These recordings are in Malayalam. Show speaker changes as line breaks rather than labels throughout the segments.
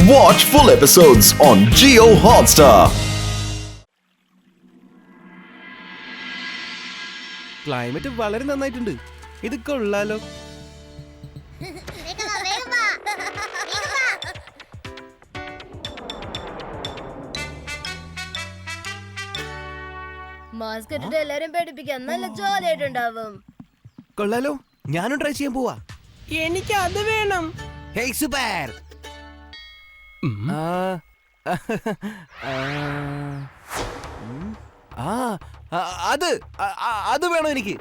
Watch full episodes on Jio Hotstar.
Climate വളരെ നന്നായിട്ടുണ്ട്. ഇത് കൊള്ളാലോ.
മാസ്ക് ഇട്ടിട്ട് എല്ലാരും പേടിപ്പിക്കാൻ നല്ല ജോലിയായിട്ടുണ്ടാവും.
കൊള്ളാലോ, ഞാനും ട്രൈ ചെയ്യാൻ പോവാ.
എനിക്ക് അത് വേണം.
Hey super. അത് വേണം എനിക്ക്.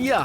യാ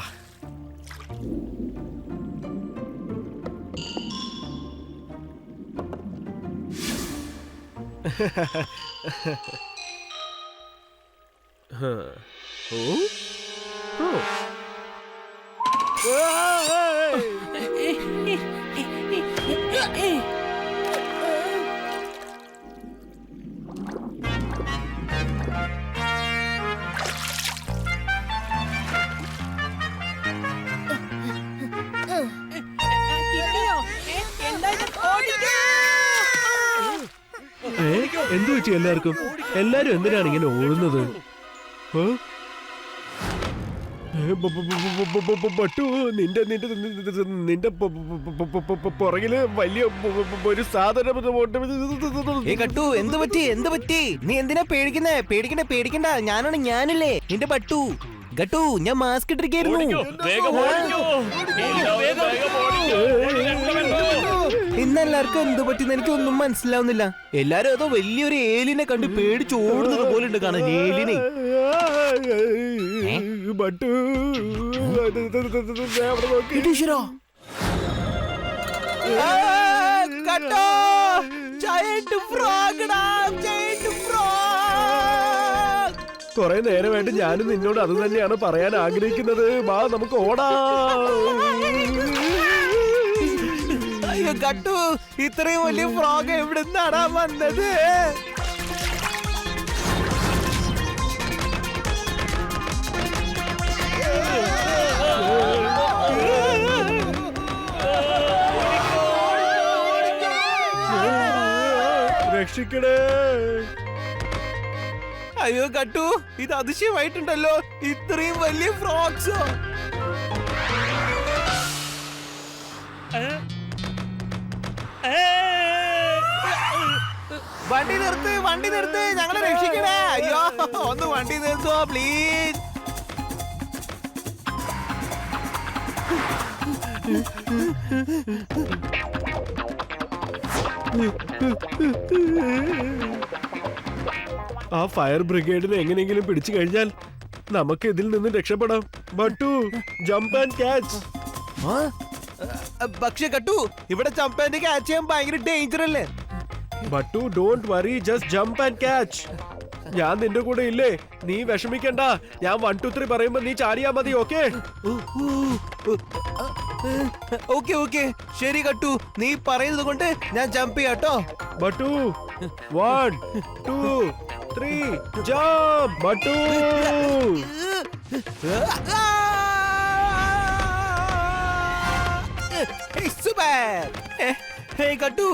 എന്തു വെച്ചു എല്ലാരും എന്തിനാണ് ഇങ്ങനെ ഓടുന്നത്? ബട്ടു, നിന്റെ പുറകില് വലിയ ഒരു സാധനം.
എന്ത് പറ്റി? നീ എന്തിനാ പേടിക്കണ്ട. ഞാനില്ലേ നിന്റെ ബട്ടു. ഗട്ടു, ഞാൻ മാസ്ക് ഇട്ടിരിക്കായിരുന്നു. ഇന്നെല്ലാവർക്കും എന്ത് പറ്റിന്ന് എനിക്കൊന്നും മനസ്സിലാവുന്നില്ല. എല്ലാരും ഏതോ വലിയൊരു ഏലിനെ കണ്ട് പേടിച്ച് ഓടുന്നത് പോലെ ഉണ്ട് കാണാൻ. ഏലിനെ
ബട്ടു, കൊറേ നേരമായിട്ട് ഞാനും നിന്നോട് അത് തന്നെയാണ് പറയാൻ ആഗ്രഹിക്കുന്നത്. വാ, നമുക്ക് ഓടാം.
അയ്യോ ഗട്ടു, ഇത്രയും വലിയ ഫ്രോഗ് എവിടെ നിന്നാടാ വന്നത്?
രക്ഷിക്കണേ.
അയ്യോ ഗട്ടു, ഇത് അതിശയമായിട്ടുണ്ടല്ലോ. ഇത്രയും വലിയ ഫ്രോഗ്സോ? വണ്ടി നിർത്ത്, ഞങ്ങളെ രക്ഷിക്കണേ. അയ്യോ, ഒന്ന് വണ്ടി നിർത്തോ പ്ലീസ്.
ആ ഫയർ ബ്രിഗേഡിനെ എങ്ങനെയെങ്കിലും പിടിച്ചു കഴിഞ്ഞാൽ നമുക്ക് ഇതിൽ നിന്ന് രക്ഷപ്പെടാം. ബട്ടു, ജംപ് ആൻഡ് ക്യാച്ച്.
പക്ഷേ ഗട്ടു, ഇവിടെ ജംപ് ആൻഡ് ക്യാച്ച് ചെയ്യാൻ ഭയങ്കര ഡേഞ്ചർ അല്ലേ?
Battu, don't worry, just jump and catch. ഞാൻ നിന്റെ കൂടെ ഇല്ലേ, നീ വിഷമിക്കണ്ട. ഞാൻ 1 2 3 പറയുമ്പോ നീ ചാടിയാ മതി. ഓക്കെ
ഓക്കെ ശരി ഗട്ടു, നീ പറയുന്നത് കൊണ്ട് ഞാൻ ജംപ് ചെയ്യാട്ടോ.
Battu, 1 2 3 jump. Battu,
Gattu,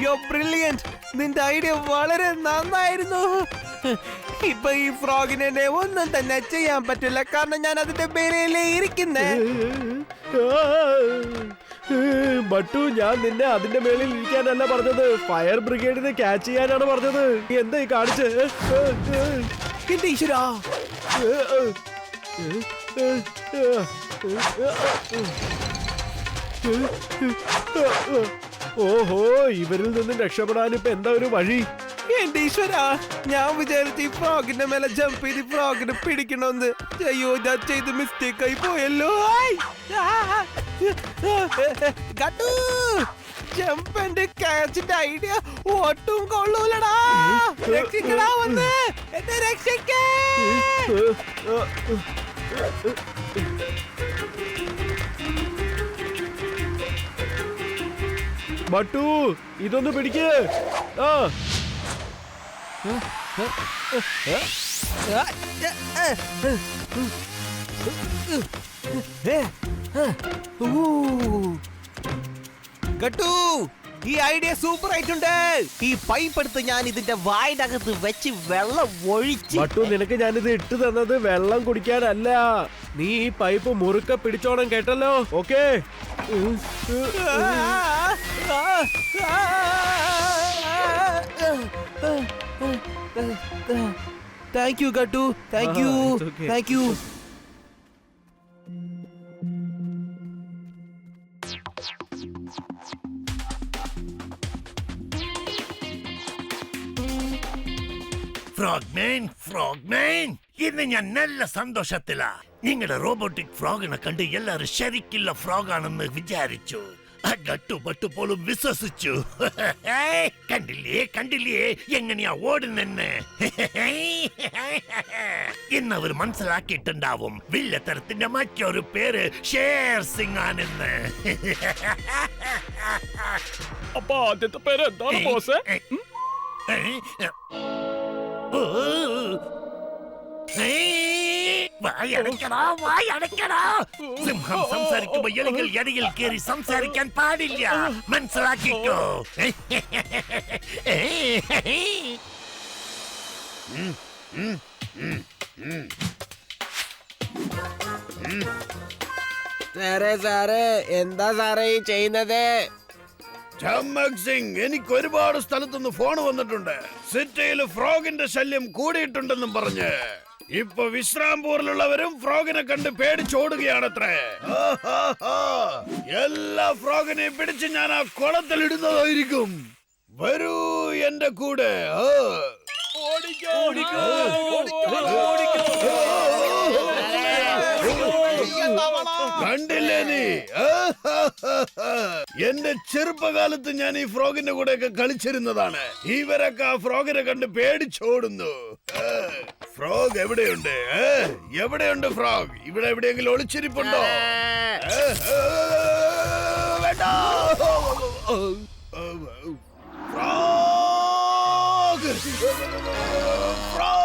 you are brilliant. നിന്റെ ഐഡിയ വളരെ നന്നായിരുന്നു. ഇപ്പൊ ഈ ഫ്രോഗിനെ ഒന്നും തന്നെ ചെയ്യാൻ പറ്റില്ല, കാരണം ഞാൻ അതിന്റെ പേരിലേ ഇരിക്കുന്നേ.
ബട്ടു, ഞാൻ നിന്നെ അതിന്റെ മേളിൽ ഇരിക്കാനല്ല പറഞ്ഞത്, ഫയർ ബ്രിഗേഡിനെ ക്യാച്ച് ചെയ്യാനാണ് പറഞ്ഞത്. എന്തായി കാണിച്ച്?
ഈശ്വരാ,
ഓഹോ, ഇവരിൽ നിന്നും രക്ഷപ്പെടാൻ ഇപ്പൊ എന്താ ഒരു വഴി?
എന്റെ ഈശ്വരാ, ഞാൻ വിചാരിച്ചു ഈ ഫ്രോഗിന്റെ മേലെ ജമ്പ് ചെയ്ത് ഫ്രോഗിനെ പിടിക്കണമെന്ന്. അയ്യോ, ഞാൻ ചെയ്ത് മിസ്റ്റേക്ക് ആയി പോയല്ലോ. ഗട്ടു, ജമ്പ് ആൻഡ് ക്യാച്ചിന്റെ ഐഡിയ ഒട്ടും കൊള്ളൂലടാ. രക്ഷിക്കടാ, വന്ന് എന്നെ രക്ഷിക്കേ.
ബട്ടു, ഇതൊന്ന് പിടിക്ക്.
ഗട്ടു, ഈ ഐഡിയ സൂപ്പർ ആയിട്ടുണ്ട്. ഈ പൈപ്പ് എടുത്ത് ഞാൻ ഇതിന്റെ വായിനകത്ത് വെച്ച് വെള്ളം ഒഴിച്ച്.
ബട്ടു, നിനക്ക് ഞാനിത് ഇട്ട് തന്നത് വെള്ളം കുടിക്കാനല്ല. നീ ഈ പൈപ്പ് മുറുക്കെ പിടിച്ചോണം, കേട്ടല്ലോ? Okay.
Thank you Gattu, thank you,
it's okay.
Thank you.
Frogman, ഇന്ന് ഞാൻ നല്ല സന്തോഷത്തിലാ. നിങ്ങളുടെ റോബോട്ടിക് ഫ്രോഗിനെ കണ്ട് എല്ലാരും ശരിക്കുള്ള ഫ്രോഗാണെന്ന് വിചാരിച്ചു. ഗട്ടു ബട്ടു പോലും വിശ്വസിച്ചു. കണ്ടില്ലേ എങ്ങനെയാ ഓടുന്നെന്ന്. ഇന്നവർ മനസ്സിലാക്കിയിട്ടുണ്ടാവും വില്ലത്തരത്തിന്റെ മറ്റൊരു പേര് ഷേർ സിംഗ് ആണെന്ന്.
അപ്പൊ ആദ്യത്തെ പേര് എന്താണ് ബോസ്?
വായടക്കടാ. സിംഹം സംസാരിക്കുമ്പോ എലികൾ ഇടയിൽ കയറി സംസാരിക്കാൻ പാടില്ല, മനസ്സിലാക്കിക്കോ.
സാറേ എന്താ സാറേ ഈ ചെയ്യുന്നത്?
ചമ്മക് സിംഗ്, എനിക്ക് ഒരുപാട് സ്ഥലത്തുനിന്ന് ഫോൺ വന്നിട്ടുണ്ട്. സിറ്റിയിൽ ഫ്രോഗിന്റെ ശല്യം കൂടിയിട്ടുണ്ടെന്നും പറഞ്ഞ്. ഇപ്പൊ വിശ്രാംപൂരിലുള്ളവരും ഫ്രോഗിനെ കണ്ട് പേടിച്ചോടുകയാണത്രേ. എല്ലാ ഫ്രോഗിനെയും പിടിച്ച് ഞാൻ ആ കുളത്തിൽ ഇടുന്നതായിരിക്കും. വരൂ എന്റെ കൂടെ. കണ്ടില്ലേ നീ? എന്റെ ചെറുപ്പകാലത്ത് ഞാൻ ഈ ഫ്രോഗിന്റെ കൂടെയൊക്കെ കളിച്ചിരുന്നതാണ്. ഇവരൊക്കെ ആ ഫ്രോഗിനെ കണ്ട് പേടിച്ചോടുന്നു. ഫ്രോഗ് എവിടെയുണ്ട്? എവിടെയുണ്ട് ഫ്രോഗ്? ഇവിടെ എവിടെയെങ്കിലും ഒളിച്ചിരിപ്പുണ്ടോ? വേണ്ട. Frog, frog.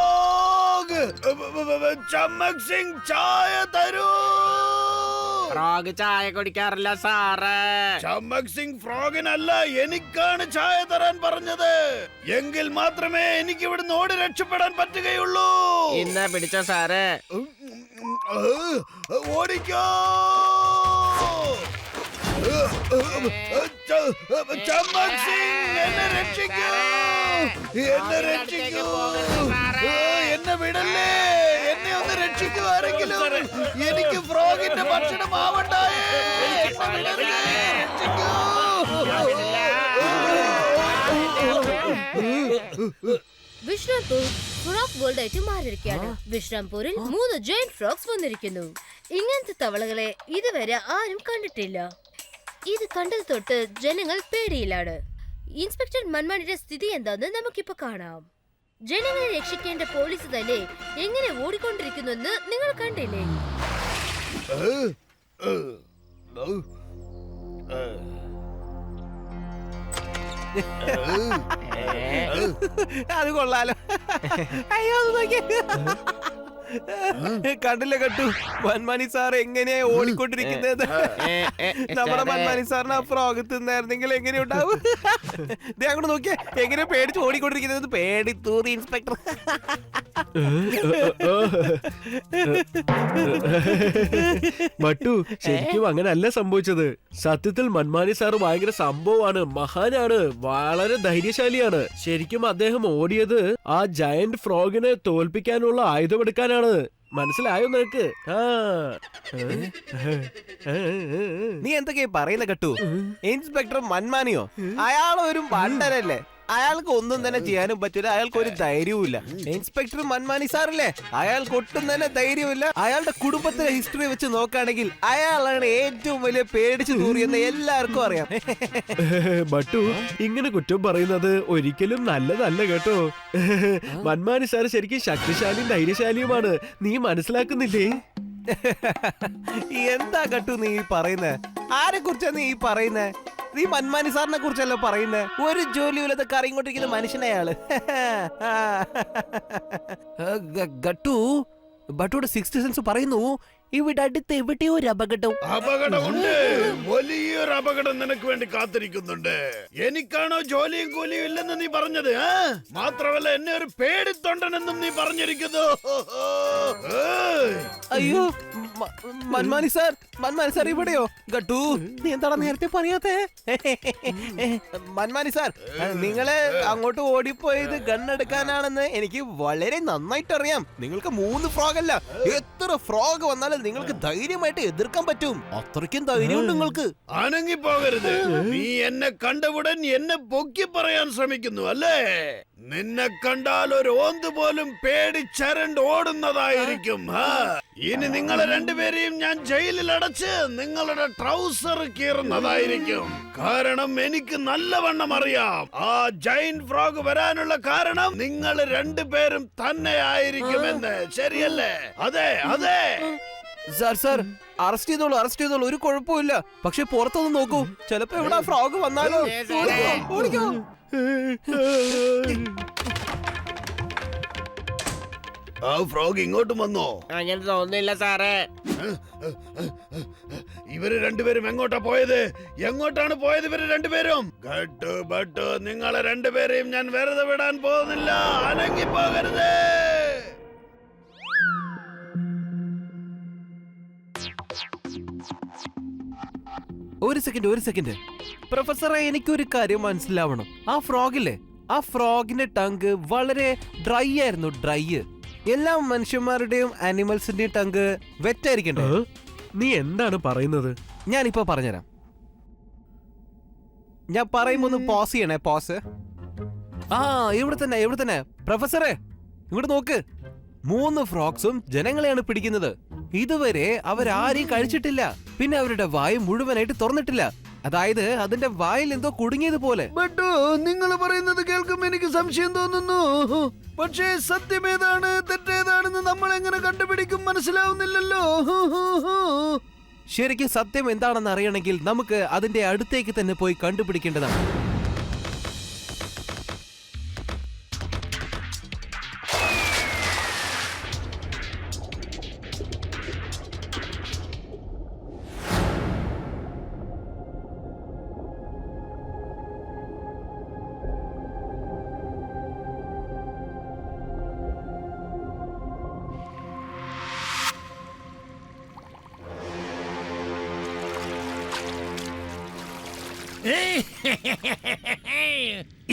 ചമ്മക് സിംഗ്, ചായ തരൂ.
ഫ്രോഗ് ചായ കുടിക്കാറില്ല സാറേ.
ചമ്മക് സിംഗ് ഫ്രോഗിനല്ല, എനിക്കാണ് ചായ തരാൻ പറഞ്ഞത്. എങ്കിൽ മാത്രമേ എനിക്ക് ഇവിടുന്ന് ഓടി രക്ഷപ്പെടാൻ പറ്റുകയുള്ളൂ.
ഇന്ന് പിടിച്ചോ സാറേ.
ഓടിക്കോ. ചമ്മക് സിംഗ്, എന്നെ രക്ഷിക്കൂ, എന്നെ രക്ഷിക്കൂ. എന്നെ വിടല്ലേ, എന്നെ ഒന്ന് രക്ഷിക്കൂ ആരെങ്കിലും. എനിക്ക് ഫ്രോഗിന്റെ ഭക്ഷണം ആവണ്ടായേ.
വിശ്രാംപൂർ ഫ്രോഗ് വേൾഡ് ആയിട്ട് മാറിയിരിക്കുകയാണ്. വിശ്രാംപൂരിൽ 3 ജയന്റ് ഫ്രോഗ്സ് വന്നിരിക്കുന്നു. ഇങ്ങനത്തെ തവളകളെ ഇതുവരെ ആരും കണ്ടിട്ടില്ല. ഇത് കണ്ടത് തൊട്ട് ജനങ്ങൾ പേടിയിലാണ്. ഇൻസ്പെക്ടർ മൻമാനിയുടെ സ്ഥിതി എന്താന്ന് നമുക്കിപ്പോ കാണാം. ജനങ്ങളെ രക്ഷിക്കേണ്ട പോലീസ് തന്നെ എങ്ങനെ ഓടിക്കൊണ്ടിരിക്കുന്നെന്ന് നിങ്ങൾ കണ്ടില്ലേ?
അത് കൊള്ളാലോ. അയ്യോ, അത് നോക്കിയേ. കണ്ടില്ലേ കട്ടു, മൻമാനി സാർ എങ്ങനെയാ ഓടിക്കൊണ്ടിരിക്കുന്നത്. നമ്മുടെ മൻമാനി സാറിന് ആ ഫ്രോഗ് തിന്നായിരുന്നെങ്കിൽ എങ്ങനെ ഉണ്ടാവും? അങ്ങോട്ട് നോക്കിയേ, എങ്ങനെയാ പേടിച്ച് ഓടിക്കൊണ്ടിരിക്കുന്നത്. പേടി തൂറി ഇൻസ്പെക്ടർ.
ബട്ടു, ശരിക്കും അങ്ങനല്ല സംഭവിച്ചത്. സത്യത്തിൽ മൻമാനി സാറ് ഭയങ്കര സംഭവമാണ്, മഹാനാണ്, വളരെ ധൈര്യശാലിയാണ്. ശരിക്കും അദ്ദേഹം ഓടിയത് ആ ജയന്റ് ഫ്രോഗിനെ തോൽപ്പിക്കാനുള്ള ആയുധമെടുക്കാനാണ്. മനസ്സിലായോ നിനക്ക്?
നീ എന്തൊക്കെയാ പറയുന്ന കട്ടു? ഇൻസ്പെക്ടർ മൻമാനിയോ? അയാൾ ഒരു പണ്ടരല്ലേ. അയാൾക്ക് ഒന്നും തന്നെ ചെയ്യാനും പറ്റില്ല. അയാൾക്ക് ഒരു ധൈര്യവുമില്ല. ഇൻസ്പെക്ടർ മൻമാനി സാറില്ലേ, അയാൾക്ക് ഒട്ടും തന്നെ ധൈര്യമില്ല. അയാളുടെ കുടുംബത്തിലെ ഹിസ്റ്ററി വെച്ച് നോക്കുകയാണെങ്കിൽ അയാളാണ് ഏറ്റവും വലിയ പേടിച്ചു തൂറിയെന്ന് എല്ലാവർക്കും അറിയാം.
ബട്ടു, ഇങ്ങനെ കുറ്റം പറയുന്നത് ഒരിക്കലും നല്ലതല്ല കേട്ടോ. മൻമാനി സാർ ശരിക്കും ശക്തിശാലിയും ധൈര്യശാലിയുമാണ്. നീ മനസ്സിലാക്കുന്നില്ലേ?
എന്താ കട്ടു നീ പറയുന്നേ? ആരെ കുറിച്ചാ നീ പറയുന്നേ? നീ മന്മാനി സാറിനെ കുറിച്ചല്ലോ പറയുന്നത്. ഒരു ജോലിയില്ലാത്ത കറിയും കൊണ്ടിരിക്കുന്ന മനുഷ്യനെ അയാള്. ബട്ടുയുടെ സിക്സ്ത് സെൻസ് പറയുന്നു ഇവിടെ അടുത്ത് എവിടെയോ ഒരു
അപകടമുണ്ട്. വലിയൊരു അപകടം നിനക്ക് വേണ്ടി കാത്തിരിക്കുന്നുണ്ട്. എനിക്കാണോ ജോലിയും കൂലിയും ഇല്ലെന്ന് നീ പറഞ്ഞത്? മാത്രമല്ല എന്നെ ഒരു പേടിത്തൊണ്ടനെന്നും നീ പറഞ്ഞിരിക്കുന്നു.
അയ്യോ മന്മാനി സാർ ഇവിടെയോ? ഗട്ടു നീ എന്താണ് നേരത്തെ പറയാത്തെ? മന്മാനി സാർ, നിങ്ങളെ അങ്ങോട്ട് ഓടിപ്പോയത് ഗണ്ണെടുക്കാനാണെന്ന് എനിക്ക് വളരെ നന്നായിട്ട് അറിയാം. നിങ്ങൾക്ക് 3 ഫ്രോഗ് അല്ല, എത്ര ഫ്രോഗ് വന്നാലും നിങ്ങൾക്ക് ധൈര്യമായിട്ട് എതിർക്കാൻ പറ്റും. അത്രയ്ക്കും ധൈര്യമുണ്ട് നിങ്ങൾക്ക്.
അനങ്ങി പോകരുത്. നീ എന്നെ കണ്ടവുടൻ എന്നെ പൊക്കി പറയാൻ ശ്രമിക്കുന്നു അല്ലേ? നിന്നെ കണ്ടാൽ ഒരു ഓന്ത് പോലും പേടിച്ചരണ്ട് ഓടുന്നതായിരിക്കും. ഇനി നിങ്ങളെ രണ്ടുപേരെയും ഞാൻ ജയിലിൽ അടച്ച് നിങ്ങളുടെ ട്രൗസർ കീറുന്നതായിരിക്കും. കാരണം എനിക്ക് നല്ലവണ്ണം അറിയാം ആ ജൈന്റ് ഫ്രോഗ് വരാനുള്ള കാരണം നിങ്ങൾ രണ്ടുപേരും തന്നെ ആയിരിക്കുമെന്ന്. ശരിയല്ലേ? അതെ അതെ.
സാർ അറസ്റ്റ് ചെയ്തോളൂ, ഒരു കുഴപ്പമില്ല. പക്ഷെ പുറത്തൊന്ന് നോക്കൂ, ചിലപ്പോ ഇവിടെ ഫ്രോഗ് വന്നാലോ. ഓടിക്കോ.
ആ ഫ്രോഗ് ഇങ്ങോട്ടും വന്നോ?
അങ്ങനെ തോന്നുന്നില്ല സാറേ.
ഇവര് രണ്ടുപേരും എങ്ങോട്ടാ പോയത്? എങ്ങോട്ടാണ് പോയത് ഇവര് രണ്ടുപേരും? ബട്ട് നിങ്ങളെ രണ്ടുപേരെയും ഞാൻ വെറുതെ വിടാൻ പോകുന്നില്ല. അനങ്ങി പോകരുത്.
ഒരു സെക്കൻഡ് പ്രൊഫസറെ, എനിക്കൊരു കാര്യം മനസ്സിലാവണം. ആ ഫ്രോഗില്ലേ, ആ ഫ്രോഗിന്റെ ടങ്ക് വളരെ ഡ്രൈ ആയിരുന്നു. എല്ലാ മനുഷ്യന്മാരുടെയും ആനിമൽസിന്റെയും ടങ്ക് വെറ്റായിരിക്കണ്ടേ?
നീ എന്താണ് പറയുന്നത്?
ഞാനിപ്പോ പറഞ്ഞുതരാം. ഞാൻ പറയുമ്പോ ഒന്ന് പോസ് ചെയ്യണേ. പോസ്. ഇവിടെ തന്നെ പ്രൊഫസറെ, ഇങ്ങോട്ട് നോക്ക്. 3 ഫ്രോഗ്സും ജനങ്ങളെയാണ് പിടിക്കുന്നത്. ഇതുവരെ അവരാരെയും കഴിച്ചിട്ടില്ല. പിന്നെ അവരുടെ വായ് മുഴുവനായിട്ട് തുറന്നിട്ടില്ല. അതായത് അതിന്റെ വായിൽ എന്തോ കുടുങ്ങിയതുപോലെ.
നിങ്ങൾ പറയുന്നത് കേൾക്കുമ്പോ എനിക്ക് സംശയം തോന്നുന്നു. പക്ഷേ സത്യമേതാണ് തെറ്റേതാണെന്ന് നമ്മൾ എങ്ങനെ കണ്ടുപിടിക്കും? മനസ്സിലാവുന്നില്ലല്ലോ.
ശരിക്കും സത്യം എന്താണെന്ന് അറിയണമെങ്കിൽ നമുക്ക് അതിന്റെ അടുത്തേക്ക് തന്നെ പോയി കണ്ടുപിടിക്കേണ്ടതാണ്.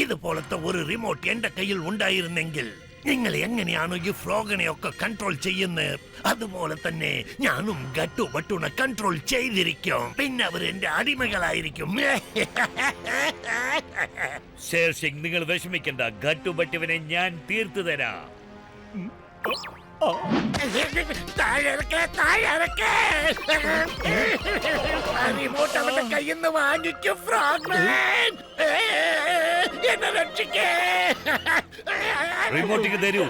ഇതുപോലത്തെ ഒരു റിമോട്ട് എന്റെ കയ്യിൽ ഉണ്ടായിരുന്നെങ്കിൽ നിങ്ങൾ എങ്ങനെയാണോ ഈ ഫ്രോഗിനെ ഒക്കെ കൺട്രോൾ ചെയ്യുന്നത്, അതുപോലെ തന്നെ ഞാനും ഗട്ടു ബട്ടുനെ കൺട്രോൾ ചെയ്തിരിക്കും. പിന്നെ അവർ എന്റെ അടിമകളായിരിക്കും.
ഷേർ സിംഗ്, നിങ്ങൾ വിഷമിക്കണ്ട. ഗട്ടു ബട്ടുവിനെ ഞാൻ തീർത്തു തരാം.
റിമോട്ട് അവന്റെ കയ്യിൽ നിന്ന് വാങ്ങിക്കും. ഫ്രോഗ്മാൻ എന്നെ രക്ഷിക്കേ.
റിമോട്ടിക്ക് തരൂ.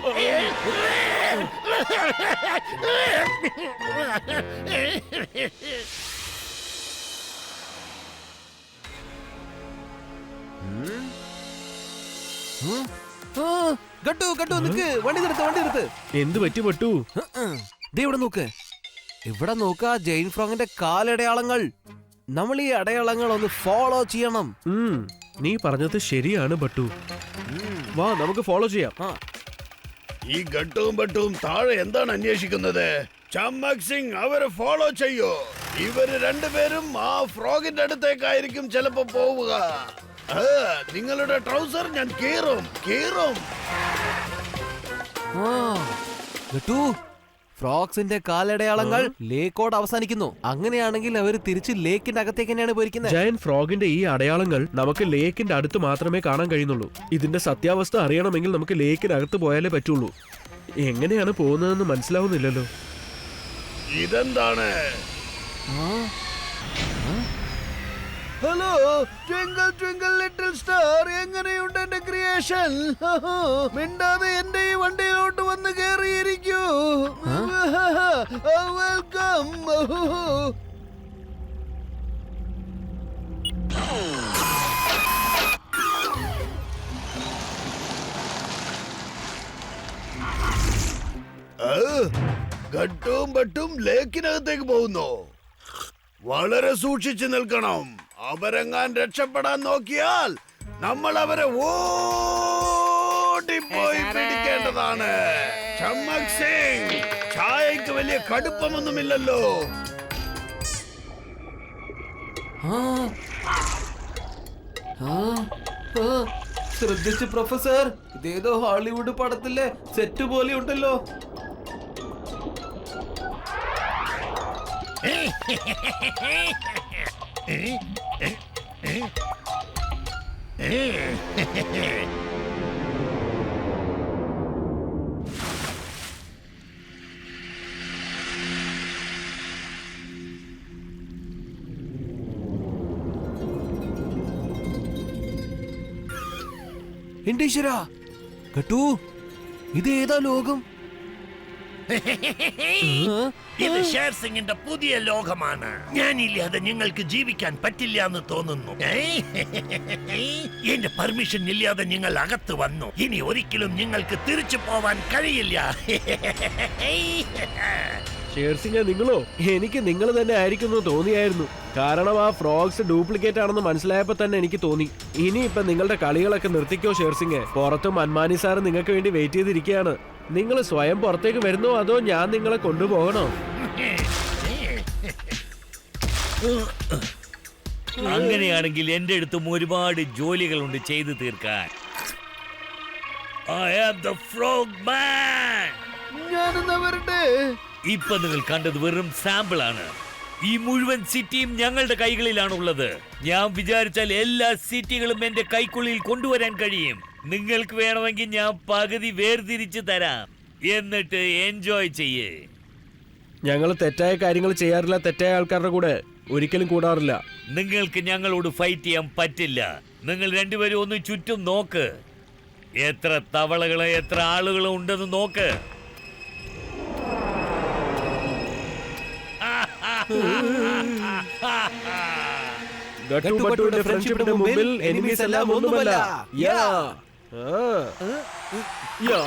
ഗട്ടു നിക്ക്. വണ്ടി നിർത്ത്.
എന്ത് പറ്റി പട്ടു?
ഇവിടെ നോക്ക്. ഇവിടെ നോക്ക, ജെയിൻ ഫ്രോങ്ങിന്റെ കാലടയാളങ്ങൾ. നമ്മൾ ഈ അടയാളങ്ങൾ ഒന്ന് ഫോളോ ചെയ്യണം.
നീ പറഞ്ഞത് ശരിയാണ് ബട്ടു. വാ, നമുക്ക് ഫോളോ ചെയ്യാം.
ഈ ഗട്ടുവും ബട്ടുവും താഴെ എന്താണ് അന്വേഷിക്കുന്നത്? ചമ്മക് സിംഗ് അവരെ ഫോളോ ചെയ്യോ. ഇവര് രണ്ടുപേരും ആ ഫ്രോഗിന്റെ അടുത്തേക്കായിരിക്കും ചിലപ്പോ പോവുക. നിങ്ങളുടെ ട്രൗസർ ഞാൻ കീറും.
ഫ്രോക്സിന്റെ കാലടയാളങ്ങൾ ലേക്കോട് അവസാനിക്കുന്നു. അങ്ങനെയാണെങ്കിൽ അവർ തിരിച്ച് ലേക്കിന്റെ അകത്തേക്ക് തന്നെയാണ് പോയിരിക്കുന്നത്.
ജയന്റ് ഫ്രോഗിന്റെ ഈ അടയാളങ്ങൾ നമുക്ക് ലേക്കിന്റെ അടുത്ത് മാത്രമേ കാണാൻ കഴിയുന്നുള്ളൂ. ഇതിന്റെ സത്യാവസ്ഥ അറിയണമെങ്കിൽ നമുക്ക് ലേക്കിനകത്ത് പോയാലേ പറ്റുള്ളൂ. എങ്ങനെയാണ് പോകുന്നതെന്ന് മനസ്സിലാവുന്നില്ലല്ലോ.
ഇതെന്താണ്? Hello twinkle twinkle little star, എങ്ങനെയുണ്ട് എന്റെ ക്രിയേഷൻ? മിണ്ടാതെ എന്റെ ഈ വണ്ടിയിലോട്ട് വന്ന് കേറിയിരിക്കൂ. വെൽക്കം. ഗട്ടും ബട്ടും ലേക്കിനകത്തേക്ക് പോകുന്നു. വളരെ സൂക്ഷിച്ചു നിൽക്കണം. അവരെങ്ങാൻ രക്ഷപ്പെടാൻ നോക്കിയാൽ നമ്മൾ അവരെ ഓടിപ്പോയി പിടിക്കേണ്ടതാണ്. ചമ്മക് സിംഗ്, ചായക്ക് വലിയ കടുപ്പമൊന്നുമില്ലല്ലോ.
ശ്രദ്ധിച്ച് പ്രൊഫസർ, ഇതേതോ ഹോളിവുഡ് പടത്തിലെ സെറ്റ് പോലെ ഉണ്ടല്ലോ. എന്റെ ഈശ്വരാ, കേട്ടു, ഇതേതാ ലോകം?
ഇത് ഷേർ സിംഗിന്റെ പുതിയ ലോകമാണ്. ഞാനില്ലാതെ നിങ്ങൾക്ക് ജീവിക്കാൻ പറ്റില്ല എന്ന് തോന്നുന്നു. എന്റെ പെർമിഷൻ ഇല്ലാതെ നിങ്ങൾ അകത്ത് വന്നു. ഇനി ഒരിക്കലും നിങ്ങൾക്ക് തിരിച്ചു പോവാൻ കഴിയില്ല.
ഷേർസിംഗ്, നിങ്ങളോ? എനിക്ക് നിങ്ങൾ തന്നെ ആയിരിക്കുന്നു തോന്നിയായിരുന്നു. കാരണം ആ ഫ്രോഗ്സ് ഡ്യൂപ്ലിക്കേറ്റ് ആണെന്ന് മനസ്സിലായപ്പോ തന്നെ എനിക്ക് തോന്നി. ഇനി ഇപ്പൊ നിങ്ങളുടെ കളികളൊക്കെ നിർത്തിക്കോ ഷേർസിംഗ്. പുറത്ത് മൻമാനി സാർ നിങ്ങൾക്ക് വേണ്ടി വെയിറ്റ് ചെയ്തിരിക്കുകയാണ്. നിങ്ങൾ സ്വയം പുറത്തേക്ക് വരുന്നോ അതോ ഞാൻ നിങ്ങളെ കൊണ്ടുപോകണോ?
അങ്ങനെയാണെങ്കിൽ എന്റെ അടുത്തും ഒരുപാട് ജോലികളുണ്ട് ചെയ്തു തീർക്കാൻ. I am the frog man.
ഞാനെന്നാ വരട്ടെ?
ഇപ്പൊ നിങ്ങൾ കണ്ടത് വെറും സാമ്പിൾ ആണ്. ഈ മുഴുവൻ സിറ്റിയും ഞങ്ങളുടെ കൈകളിലാണുള്ളത്. ഞാൻ വിചാരിച്ചാൽ എല്ലാ സിറ്റികളും എന്റെ കൈക്കുള്ളിൽ കൊണ്ടുവരാൻ കഴിയും. നിങ്ങൾക്ക് വേണമെങ്കിൽ ഞാൻ പകുതി വേർതിരിച്ച് തരാം. എന്നിട്ട് എൻജോയ് ചെയ്യേ.
ഞങ്ങൾ തെറ്റായ കാര്യങ്ങൾ ചെയ്യാറില്ല. തെറ്റായ ആൾക്കാരുടെ കൂടെ ഒരിക്കലും കൂടാറില്ല.
നിങ്ങൾക്ക് ഞങ്ങളോട് ഫൈറ്റ് ചെയ്യാൻ പറ്റില്ല. നിങ്ങൾ രണ്ടുപേരും ഒന്ന് ചുറ്റും നോക്ക്. എത്ര തവളകള് എത്ര ആളുകളും ഉണ്ടെന്ന് നോക്ക്.
ഗട്ടുബട്ടുവിന്റെ ഫ്രണ്ട്ഷിപ്പിന് മുമ്പിൽ എനിമീസ് എല്ലാം ഒന്നുമല്ല. യാ യാ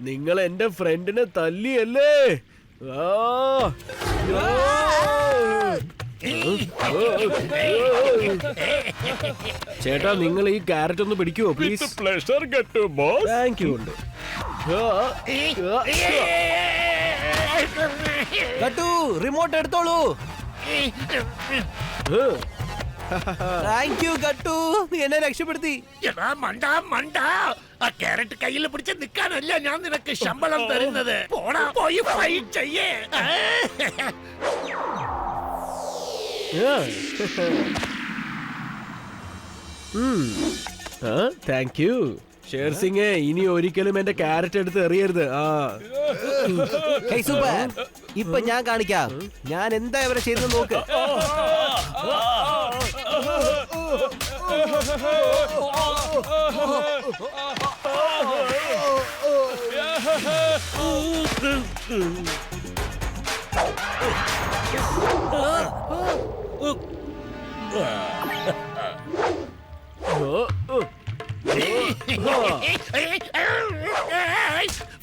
നിങ്ങൾ എന്റെ ഫ്രണ്ടിനെ തല്ലിയല്ലേ? ചേട്ടാ, നിങ്ങൾ ഈ ക്യാരറ്റ് ഒന്ന് പിടിക്കുവോ please?
Pleasure Gattu boss.
Thank you ഉണ്ട്.
കേട്ടു, റിമോട്ട് എടുത്തോളൂ. താങ്ക് യു ഗട്ടു, നീ എന്നെ രക്ഷപ്പെടുത്തി.
എടാ മണ്ട മണ്ട, ആ ക്യാരറ്റ് കയ്യിൽ പിടിച്ച് നിൽക്കാനല്ല ഞാൻ നിനക്ക് ശമ്പളം തരുന്നത്. പോടാ, പോയി ഫൈറ്റ് ചെയ്യേ.
Thank you Sher Singh. ഇനി ഒരിക്കലും എന്റെ ക്യാരറ്റ് എടുത്ത് എറിയരുത്.
ഹേയ് സൂപ്പർ, ഇപ്പൊ ഞാൻ കാണിക്കാം ഞാൻ എന്താ ഇവരെ ചെയ്ത് നോക്ക്.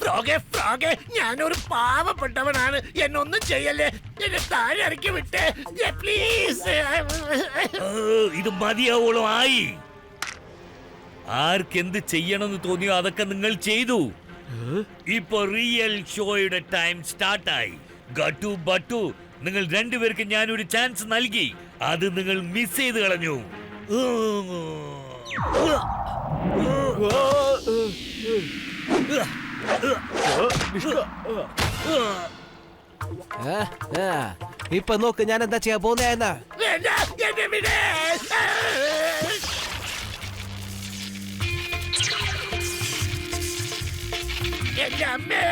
ഫ്രോഗെ ഫ്രോഗെ, ഞാനൊരു പാവപ്പെട്ടവനാണ്. എന്നൊന്നും ചെയ്യല്ലേ. എന്നെ താഴെ ഇറക്കി വിട്ടേ പ്ലീസ്.
ഇത് മതിയാവോളം ആയി. ആർക്കെന്ത് ചെയ്യണമെന്ന് തോന്നിയോ അതൊക്കെ നിങ്ങൾ ചെയ്തു. ഇപ്പൊ റിയൽ ഷോയുടെ ടൈം സ്റ്റാർട്ടായി. ഗട്ടു ബട്ടു, നിങ്ങൾ രണ്ടുപേർക്ക് ഞാനൊരു ചാൻസ് നൽകി. അത് നിങ്ങൾ മിസ് ചെയ്ത് കളഞ്ഞു.
ഇപ്പൊ നോക്ക് ഞാൻ എന്താ ചെയ്യാൻ പോകുന്ന.
എന്റെ അമ്മേ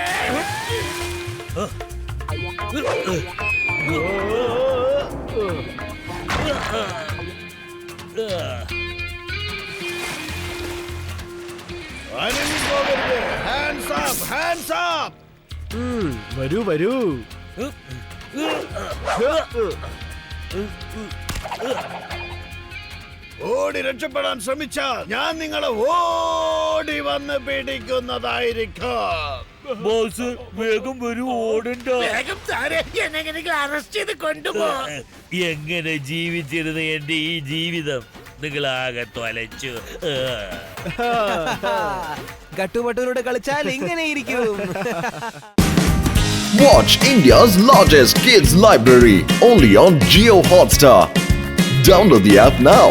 അനങ്ങി പോകരുത്. Hands up, hands up.
വരൂ വരൂ.
ഓടി രക്ഷപ്പെടാൻ ശ്രമിച്ചാൽ ഞാൻ നിങ്ങളെ ഓടി വന്ന് പിടിക്കുന്നതായിരിക്കും.
ബോസ് വേഗം വരൂ, ഓടണ്ട.
വേഗം സാറേ എന്നെങ്കിലും അറസ്റ്റ് ചെയ്ത് കൊണ്ടുപോ.
എങ്ങനെ ജീവിച്ചിരുന്ന എന്റെ ഈ ജീവിതം നിങ്ങളാകെ തൊലച്ചു.
ഗട്ടുപട്ടുവിനോട് കളിച്ചാൽ ഇങ്ങനെ ഇരിക്കും.
Watch India's largest kids library only on Jio Hotstar. Download the app now.